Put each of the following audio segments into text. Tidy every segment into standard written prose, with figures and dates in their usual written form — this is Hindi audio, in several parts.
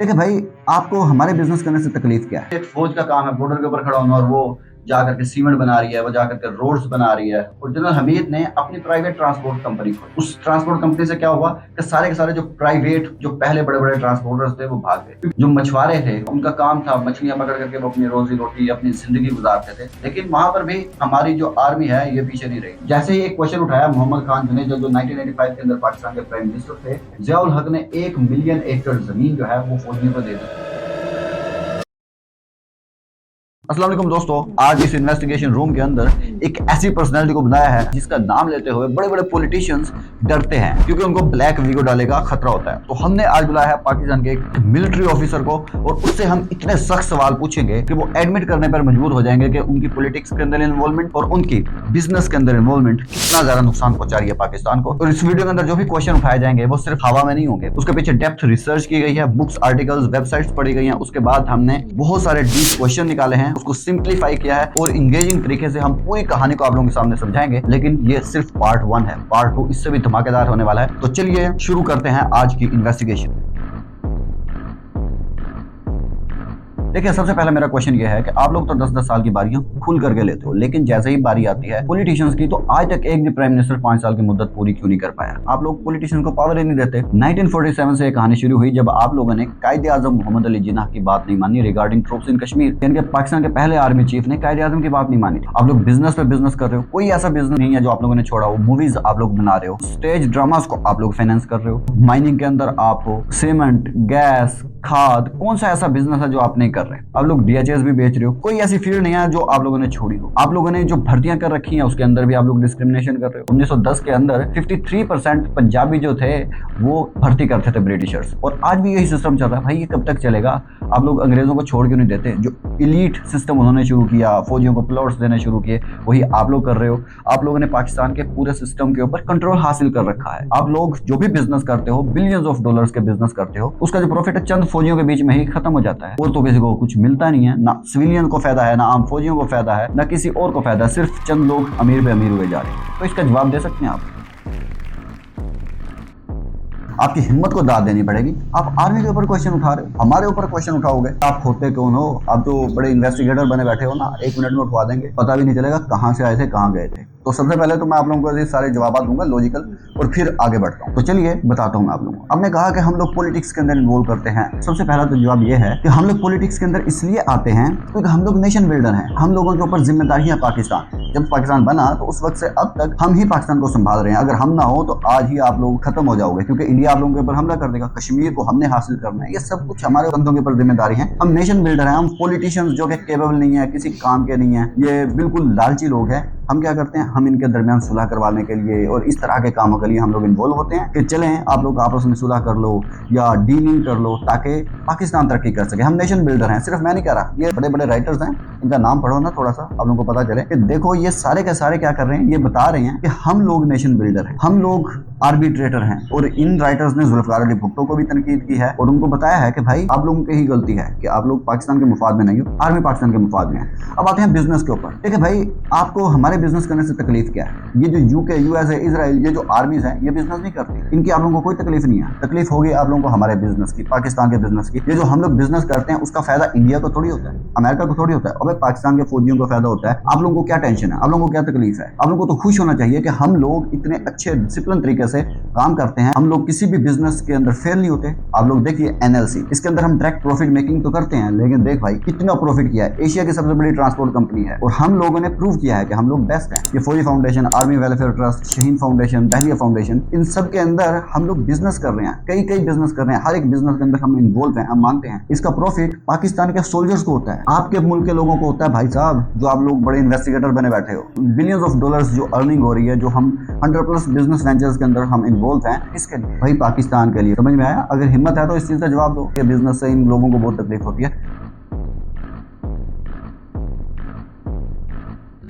देखिए भाई, आपको हमारे बिजनेस करने से तकलीफ क्या है? एक फौज का काम है बॉर्डर के ऊपर खड़ा होना, और वो जाकर के सीमेंट बना रही है, वो जाकर के रोड्स बना रही है। और जनरल हमीद ने अपनी प्राइवेट ट्रांसपोर्ट कंपनी खोली। उस ट्रांसपोर्ट कंपनी से क्या हुआ कि सारे के सारे जो प्राइवेट, जो पहले बड़े बड़े ट्रांसपोर्टर्स थे, वो भाग गए। जो मछुआरे थे, उनका काम था मछलियां पकड़ करके वो अपनी रोजी रोटी, अपनी जिंदगी गुजारते थे। लेकिन वहां पर भी हमारी जो आर्मी है ये पीछे नहीं रही। जैसे ही एक क्वेश्चन उठाया मोहम्मद खान जुनैद, जो 1985 के अंदर पाकिस्तान के प्राइम मिनिस्टर थे, जियाउल हक ने 1 मिलियन एकड़ जमीन जो है वो फौजियों को दे दी। अस्सलाम वालेकुम दोस्तों, आज इस इन्वेस्टिगेशन रूम के अंदर एक ऐसी पर्सनैलिटी को बुलाया है जिसका नाम लेते हुए बड़े बड़े पॉलिटिशियंस डरते हैं, क्योंकि उनको ब्लैक वीगो डाले का खतरा होता है। तो हमने आज बुलाया है पाकिस्तान के एक मिलिट्री ऑफिसर को, और उससे हम इतने सख्त सवाल पूछेंगे कि वो एडमिट करने पर मजबूर हो जाएंगे कि उनकी पॉलिटिक्स के अंदर इन्वॉल्वमेंट और उनकी बिजनेस के अंदर इन्वॉल्वमेंट कितना ज्यादा नुकसान पहुंचा रही है पाकिस्तान को। और इस वीडियो के अंदर जो भी क्वेश्चन उठाए जाएंगे वो सिर्फ हवा में नहीं होंगे, उसके पीछे डेप्थ रिसर्च की गई है, बुक्स, आर्टिकल्स, वेबसाइट्स पढ़ी गई हैं। उसके बाद हमने बहुत सारे डीप क्वेश्चन निकाले हैं, उसको सिंप्लीफाई किया है और इंगेजिंग तरीके से हम पूरी कहानी को आप लोगों के सामने समझाएंगे। लेकिन ये सिर्फ पार्ट 1 है, पार्ट 2 इससे भी धमाकेदार होने वाला है। तो चलिए शुरू करते हैं आज की इन्वेस्टिगेशन। देखिए, सबसे पहला मेरा क्वेश्चन ये है कि आप लोग तो 10-10 साल की बारियां खुल करके लेते हो, लेकिन जैसे ही बारी आती है पॉलिटिशियंस की, तो आज तक एक भी प्राइम मिनिस्टर 5 साल की मुद्दत पूरी क्यों नहीं कर पाया? आप लोग पॉलिटिशियन को पावर ही नहीं देते। 1947 से एक कहानी शुरू हुई जब आप लोगों ने कायदे आजम मोहम्मद अली जिन्ना की बात नहीं मानी रिगार्डिंग ट्रूप्स इन कश्मीर। यानी कि पाकिस्तान के पहले आर्मी चीफ ने कायदे आजम की बात नहीं मानी। आप लोग बिजनेस पे बिजनेस कर रहे हो, कोई ऐसा बिजनेस नहीं है जो आप लोगों ने छोड़ा हो। मूवीज आप लोग बना रहे हो, स्टेज ड्रामास को आप लोग फाइनेंस कर रहे हो, माइनिंग के अंदर आप हो, सीमेंट, गैस, खाद, कौन सा ऐसा बिजनेस है जो आप नहीं कर रहे? आप लोग डीएचएस भी बेच रहे हो, कोई ऐसी फील्ड नहीं है जो आप लोगों ने छोड़ी हो। आप लोगों ने जो भर्तियां कर रखी हैं उसके अंदर भी आप लोग डिस्क्रिमिनेशन कर रहे हो। 1910 के अंदर 53% पंजाबी जो थे वो भर्ती करते थे ब्रिटिशर्स, और आज भी यही सिस्टम चल रहा है। भाई ये कब तक चलेगा? आप लोग अंग्रेजों को छोड़ क्यों नहीं देते? जो इलीट सिस्टम उन्होंने शुरू किया, फौजियों को प्लॉट्स देने शुरू किए, वही आप लोग कर रहे हो। आप लोगों ने पाकिस्तान के पूरे सिस्टम के ऊपर कंट्रोल हासिल कर रखा है। आप लोग जो भी बिजनेस करते हो, बिलियंस ऑफ डॉलर्स के बिजनेस करते हो, उसका जो प्रॉफिट है चंद फौजियों के बीच में ही खत्म हो जाता है, और तो किसी को कुछ मिलता नहीं है। ना सिविलियन को फायदा है, ना आम फौजियों को फायदा है, ना किसी और को फायदा है। सिर्फ चंद लोग अमीर पे अमीर हुए जा रहे हैं। तो इसका जवाब दे सकते हैं आप? आपकी हिम्मत को दाद देनी पड़ेगी। आप आर्मी के ऊपर क्वेश्चन उठा रहे हो, हमारे ऊपर क्वेश्चन उठाओगे। आप होते कौन हो? आप तो बड़े इन्वेस्टिगेटर बने बैठे हो ना, 1 मिनट में उठवा देंगे, पता भी नहीं चलेगा कहाँ से आए थे, कहाँ गए थे। तो सबसे पहले तो मैं आप लोगों को ये सारे जवाब दूंगा लॉजिकल, और फिर आगे बढ़ता हूँ। तो चलिए बताता हूँ मैं आप लोगों को। अब मैं कहा कि हम लोग पॉलिटिक्स के अंदर इन्वॉल्व करते हैं। सबसे पहला तो जवाब ये है कि हम लोग पॉलिटिक्स के अंदर इसलिए आते हैं क्योंकि हम लोग नेशन बिल्डर हैं। हम लोगों के ऊपर जिम्मेदारी है पाकिस्तान। जब पाकिस्तान बना तो उस वक्त से अब तक हम ही पाकिस्तान को संभाल रहे हैं। अगर हम ना हो तो आज ही आप लोग खत्म हो जाओगे, क्योंकि इंडिया आप लोगों के ऊपर हमला कर देगा। कश्मीर को हमने हासिल करना है, ये सब कुछ हमारे बंदों के ऊपर जिम्मेदारी है। हम नेशन बिल्डर हैं। हम पॉलिटिशियंस जो कि केपेबल नहीं है, किसी काम के नहीं है, ये बिल्कुल लालची लोग हैं। हम क्या करते हैं, हम इनके दरमियान सुलह करवाने के लिए और इस तरह के कामों के लिए हम लोग इन्वॉल्व होते हैं कि चलें आप लोग आपस में सुलह कर लो या डीलिंग कर लो, ताकि पाकिस्तान तरक्की कर सके। हम नेशन बिल्डर हैं। सिर्फ मैं नहीं कह रहा, ये बड़े बड़े राइटर्स हैं, इनका नाम पढ़ो ना थोड़ा सा, आप लोगों को पता चले कि देखो ये सारे के सारे क्या कर रहे हैं। ये बता रहे हैं कि हम लोग नेशन बिल्डर हैं, हम लोग आर्बिट्रेटर हैं। और इन राइटर्स ने जुल्फिकार अली भुट्टो को भी तनकीद की है और उनको बताया है कि भाई आप लोगों की ही गलती है कि आप लोग पाकिस्तान के मुफाद में नहीं हो, आर्मी पाकिस्तान के मुफाद में है। अब आते हैं बिजनेस के ऊपर। देखिए भाई, आपको हमारे बिजनेस करने से तकलीफ क्या है? ये जो यूके, यूएसए, इजराइल, ये जो आर्मीज हैं, ये बिजनेस नहीं करती, इनकी आप लोगों को कोई तकलीफ नहीं है। तकलीफ होगी आप लोगों को हमारे बिजनेस की, पाकिस्तान के बिजनेस की। ये जो हम लोग बिजनेस करते हैं उसका फायदा इंडिया को थोड़ी होता है, अमेरिका को थोड़ी होता है, और पाकिस्तान के फौजियों को फायदा होता है। आप लोगों को क्या टेंशन है? आप लोगों को क्या तकलीफ है? आप लोगों को तो खुश होना चाहिए कि हम लोग इतने अच्छे डिसिप्लिन तरीके से काम करते हैं। हम लोग किसी भी बिजनेस के अंदर फेल नहीं होते। आप लोग देखिए एनएलसी, इसके अंदर हम डायरेक्ट प्रॉफिट मेकिंग तो करते हैं, लेकिन देख भाई कितना प्रॉफिट किया है। एशिया की सबसे बड़ी ट्रांसपोर्ट कंपनी है, और हम लोगों ने प्रूव किया है कि हम लोग बेस्ट हैं। ये Fauji foundation, army welfare trust, Shaheen foundation, Dahlia foundation, इन सब के अंदर हम लोग बिजनेस कर रहे हैं। कई कई बिजनेस कर रहे हैं, हर एक बिजनेस के अंदर हम इन्वॉल्व हैं। हम मानते हैं इसका प्रॉफिट पाकिस्तान के सोल्जर्स को होता है, आपके मुल्क के लोगों को होता है। भाई साहब, जो आप लोग बड़े इन्वेस्टिगेटर बने बैठे हो, बिलियंस ऑफ डॉलर्स जो अर्निंग हो रही है, जो हम 100+ बिजनेस वेंचर्स के अंदर हम इन्वॉल्व हैं, किसके लिए? भाई पाकिस्तान के लिए। समझ में आया? अगर हिम्मत है तो इस चीज का जवाब दो कि बिजनेस से इन लोगों को बहुत तकलीफ होती है।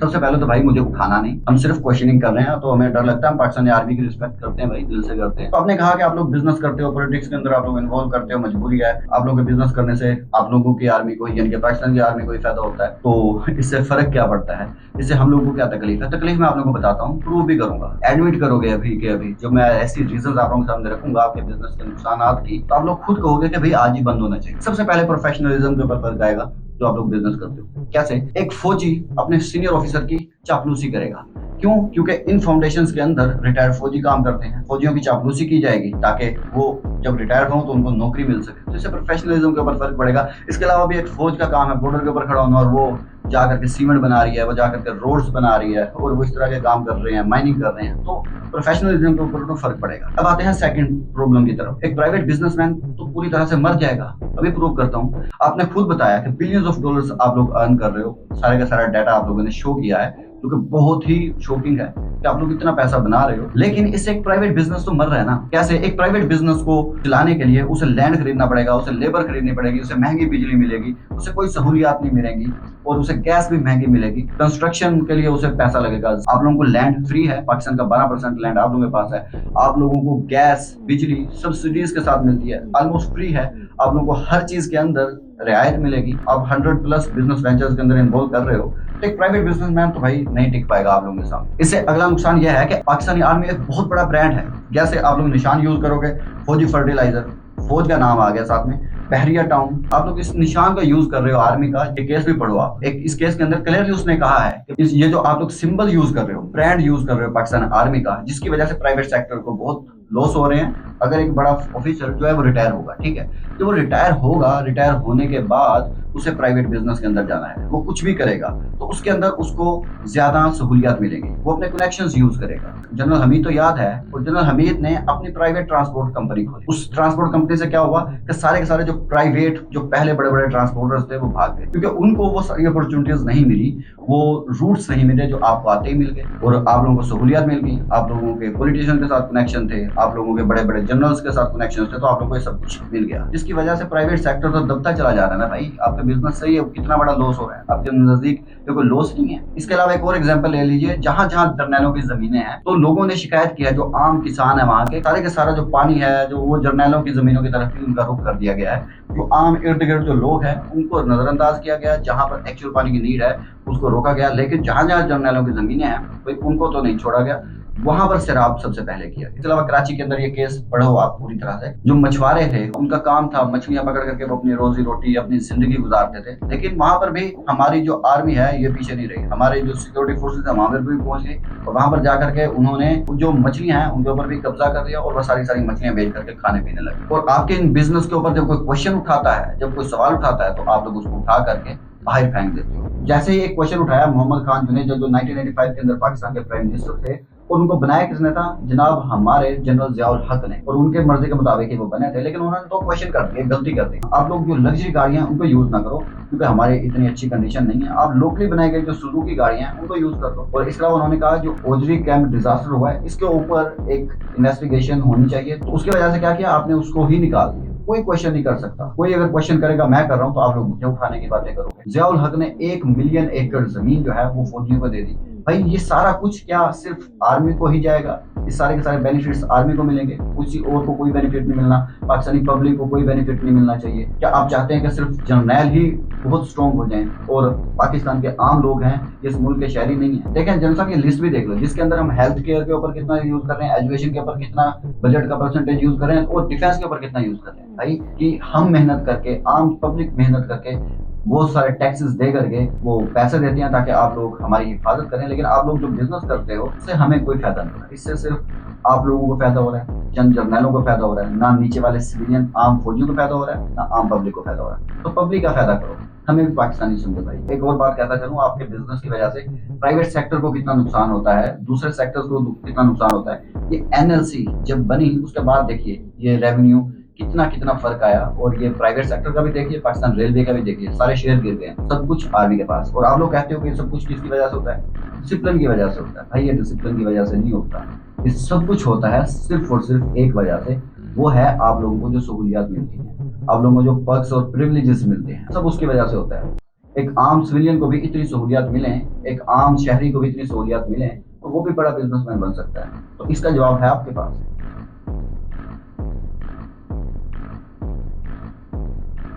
सबसे पहले तो भाई मुझे उठाना नहीं, हम सिर्फ क्वेश्चनिंग कर रहे हैं, तो हमें डर लगता है। हम पाकिस्तानी आर्मी की रिस्पेक्ट करते हैं भाई, दिल से करते हैं। तो आपने कहा कि आप लोग बिजनेस करते हो, पॉलिटिक्स के अंदर आप लोग इन्वॉल्व करते हो, मजबूरी है। आप लोगों के बिजनेस करने से आप लोगों की आर्मी को यानी कि पाकिस्तान की आर्मी को ही फायदा होता है, तो इससे फर्क क्या पड़ता है, इससे हम लोगों को क्या तकलीफ है? तकलीफ मैं आप लोगों को बताता हूँ, प्रूव भी करूंगा, एडमिट करोगे अभी के अभी। जो मैं ऐसी रीजन आप लोगों के सामने रखूंगा आपके बिजनेस के नुकसान की, तो आप लोग खुद कहोगे कि भाई आज ही बंद होना चाहिए। सबसे पहले प्रोफेशनलिज्म के ऊपर फर्क आएगा जो आप लोग बिजनेस करते हो। कैसे? एक फौजी अपने सीनियर ऑफिसर की चापलूसी करेगा, क्यों? क्योंकि इन फाउंडेशंस के अंदर रिटायर्ड फौजी काम करते हैं, फौजियों की चापलूसी की जाएगी ताकि वो जब रिटायर हो तो उनको नौकरी मिल सके, तो इससे प्रोफेशनलिज्म के ऊपर फर्क पड़ेगा। इसके अलावा भी एक फौज का काम है बॉर्डर के ऊपर खड़ा होना, और वो जा करके सीमेंट बना रही है, वो जा करके रोड्स बना रही है, और वो इस तरह के काम कर रहे हैं, माइनिंग कर रहे हैं, तो प्रोफेशनलिज्म के ऊपर तो फर्क पड़ेगा। अब आते हैं सेकंड प्रॉब्लम की तरफ। एक प्राइवेट बिजनेसमैन तो पूरी तरह से मर जाएगा। अभी प्रूव करता हूँ। आपने खुद बताया कि बिलियंस ऑफ डॉलर्स आप लोग अर्न कर रहे हो, सारे का सारा डाटा आप लोगों ने शो किया है, जो कि बहुत ही शॉकिंग है कि आप लोग इतना पैसा बना रहे हो। लेकिन इससे एक प्राइवेट बिजनेस तो मर रहा है ना। कैसे? एक प्राइवेट बिजनेस को चलाने के लिए उसे लैंड खरीदना पड़ेगा, उसे लेबर खरीदनी पड़ेगी, उसे महंगी बिजली मिलेगी, उसे कोई सहूलियात नहीं मिलेंगी, और उसे गैस भी महंगी मिलेगी। कंस्ट्रक्शन के लिए उसे पैसा लगेगा। आप लोगों को लैंड फ्री है, पाकिस्तान का 12% लैंड आप लोगों के पास है। आप लोगों को गैस बिजली सब्सिडीज के साथ मिलती है, ऑलमोस्ट फ्री है। आप लोगों को हर चीज के अंदर रियायत मिलेगी। आप 100+ बिजनेस वेंचर्स के अंदर इन्वॉल्व कर रहे हो, तो एक प्राइवेट बिजनेसमैन तो भाई नहीं टिक पाएगा आप लोगों के सामने। इससे अगला नुकसान यह है कि पाकिस्तानी आर्मी एक बहुत बड़ा ब्रांड है। जैसे आप लोग निशान यूज करोगे, फौजी फर्टिलाइजर, फौज का नाम आ गया साथ में, बहरिया टाउन, आप लोग इस निशान का यूज कर रहे हो आर्मी का। ये केस भी पढ़ो आप, एक इस केस के अंदर क्लियरली उसने कहा है कि ये जो आप लोग सिंबल यूज कर रहे हो, ब्रांड यूज कर रहे हो पाकिस्तान आर्मी का, जिसकी वजह से प्राइवेट सेक्टर को बहुत लॉस हो रहे हैं। अगर एक बड़ा ऑफिसर जो है वो रिटायर होगा, ठीक है, तो वो रिटायर होगा, रिटायर होने के बाद उसे प्राइवेट बिजनेस के अंदर जाना है, वो कुछ भी करेगा तो उसके अंदर उसको ज्यादा सहूलियात मिलेंगी, वो अपने कनेक्शंस यूज करेगा। जनरल हमीद तो याद है, और जनरल हमीद ने अपनी प्राइवेट ट्रांसपोर्ट कंपनी खोली। उस ट्रांसपोर्ट कंपनी से क्या हुआ कि सारे के सारे जो प्राइवेट जो पहले बड़े बड़े ट्रांसपोर्टर्स थे वो भाग गए, क्योंकि उनको वो सारी अपॉर्चुनिटीज नहीं मिली, वो रूट्स नहीं मिले जो आपको आते ही मिल गए, और आप लोगों को सहूलियात मिल गई। आप लोगों के पॉलिटिशियन के साथ कनेक्शन थे, आप लोगों के बड़े बड़े जनरल्स के साथ कनेक्शन थे, तो आप लोगों को सब कुछ मिल गया, जिसकी वजह से प्राइवेट सेक्टर तो दबता चला जा रहा है ना भाई। आपका बिजनेस सही है, कितना बड़ा लॉस हो रहा है आपके नजदीक, ये कोई लॉस नहीं है। इसके अलावा एक और एग्जांपल ले लीजिए, जहां जहां जर्नैलों की जमीनें हैं, तो लोगों ने शिकायत किया, जो आम किसान है वहां के, सारे के सारा जो पानी है जो वो जर्नैलों की जमीनों की तरफ ही उनका रुख कर दिया गया है। जो आम इर्द गिर्द जो लोग हैं उनको नजरअंदाज किया गया, जहां पर एक्चुअल पानी की नीड है उसको रोका गया, लेकिन जहां जहां जर्नैलों की जमीनें हैं भाई उनको तो नहीं छोड़ा गया, वहां पर शराब सबसे पहले किया। इसके अलावा कराची के अंदर ये केस पढ़ो आप पूरी तरह से। जो मछुआरे थे उनका काम था मछलियां पकड़ करके वो अपनी रोजी रोटी अपनी जिंदगी गुजारते थे, लेकिन वहां पर भी हमारी जो आर्मी है ये पीछे नहीं रही। हमारे जो सिक्योरिटी फोर्सेज है वहां पर भी पहुंच गई, और वहां पर जाकर के उन्होंने जो मछलियां हैं उनके ऊपर भी कब्जा कर दिया, और वह सारी सारी मछलियां बेच करके खाने पीने लगे। और आपके इन बिजनेस के ऊपर जब कोई क्वेश्चन उठाता है, जब कोई सवाल उठाता है, तो आप लोग उसको उठा करके बाहर फेंक देते हो। जैसे ही एक क्वेश्चन उठाया मोहम्मद खान जुनैद, जो 1985 के अंदर पाकिस्तान के प्राइम मिनिस्टर थे, और उनको बनाया किसने था? जनाब हमारे जनरल जियाउल हक ने, और उनके मर्जी के मुताबिक ही वो बने थे। लेकिन उन्होंने तो क्वेश्चन कर दिया, गलती कर दी। आप लोग जो लग्जरी गाड़ियां उनको यूज ना करो, क्योंकि हमारे इतनी अच्छी कंडीशन नहीं है। आप लोकली बनाई गई जो सुजुकी गाड़ियां हैं उनको यूज कर दो। और इसके अलावा उन्होंने कहा जो ओजरी कैंप डिजास्टर हुआ है इसके ऊपर एक इन्वेस्टिगेशन होनी चाहिए, तो उसकी वजह से क्या किया आपने? उसको ही निकाल दिया। कोई क्वेश्चन नहीं कर सकता। कोई अगर क्वेश्चन करेगा, मैं कर रहा हूं, तो आप लोग मुझे उठाने की बातें करोगे। जियाउल हक ने 1 मिलियन एकड़ जमीन जो है वो फौजियों को दे दी। भाई ये सारा कुछ क्या सिर्फ आर्मी को ही जाएगा? ये सारे के सारे बेनिफिट्स आर्मी को मिलेंगे, किसी और को कोई बेनिफिट नहीं मिलना, पाकिस्तानी पब्लिक को कोई बेनिफिट नहीं मिलना चाहिए? क्या आप चाहते हैं कि सिर्फ जर्नैल ही बहुत स्ट्रॉन्ग हो जाएं और पाकिस्तान के आम लोग हैं इस मुल्क के शहरी नहीं है? देखें जनता की लिस्ट भी देख लो, जिसके अंदर हम हेल्थ केयर के ऊपर कितना यूज कर रहे हैं, एजुकेशन के ऊपर कितना बजट का परसेंटेज यूज कर रहे हैं, और डिफेंस के ऊपर कितना यूज कर रहे हैं। भाई कि हम मेहनत करके, आम पब्लिक मेहनत करके, बहुत सारे टैक्सेस दे करके वो पैसे देते हैं ताकि आप लोग हमारी हिफाजत करें, लेकिन आप लोग जो बिजनेस करते हो उससे हमें कोई फायदा नहीं हो रहा। इससे सिर्फ आप लोगों को फायदा हो रहा है, चंद जर्नैलों को फायदा हो रहा है, ना नीचे वाले सिविलियन आम फौजियों को फायदा हो रहा है, ना आम पब्लिक को फायदा हो रहा है। तो पब्लिक का फायदा करो, हमें भी पाकिस्तानी समझो भाई। एक और बात कहता चलूं, आपके बिजनेस की वजह से प्राइवेट सेक्टर को कितना नुकसान होता है, दूसरे सेक्टर्स को कितना नुकसान होता है। ये एनएलसी जब बनी उसके बाद देखिए ये रेवेन्यू कितना कितना फर्क आया, और ये प्राइवेट सेक्टर का भी देखिए, पाकिस्तान रेलवे का भी देखिए, सारे शेयर गिर गए, सब कुछ आर्मी के पास। और आप लोग कहते हो कि सब कुछ किसकी वजह से होता है? डिसिप्लिन की वजह से होता है। भाई ये डिसिप्लिन की वजह से नहीं होता, ये सब कुछ होता है सिर्फ और सिर्फ एक वजह से, वो है आप लोगों को जो सहूलियात मिलती हैं, आप लोगों को जो पर्क्स और प्रिविलेजेस मिलते हैं, सब उसकी वजह से होता है। एक आम सिविलियन को भी इतनी सहूलियात मिलें, एक आम शहरी को भी इतनी सहूलियात मिलें, तो वो भी बड़ा बिजनेसमैन बन सकता है। तो इसका जवाब है आपके पास।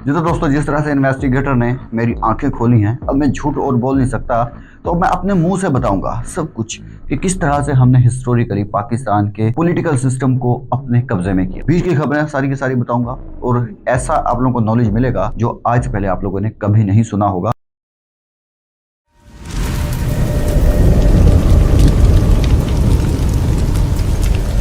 जी तो दोस्तों, जिस तरह से इन्वेस्टिगेटर ने मेरी आंखें खोली हैं, अब मैं झूठ और बोल नहीं सकता, तो मैं अपने मुंह से बताऊंगा सब कुछ कि किस तरह से हमने हिस्टोरिकली पाकिस्तान के पॉलिटिकल सिस्टम को अपने कब्जे में किया। बीच की खबरें सारी की सारी बताऊंगा और ऐसा आप लोगों को नॉलेज मिलेगा जो आज पहले आप लोगों ने कभी नहीं सुना होगा।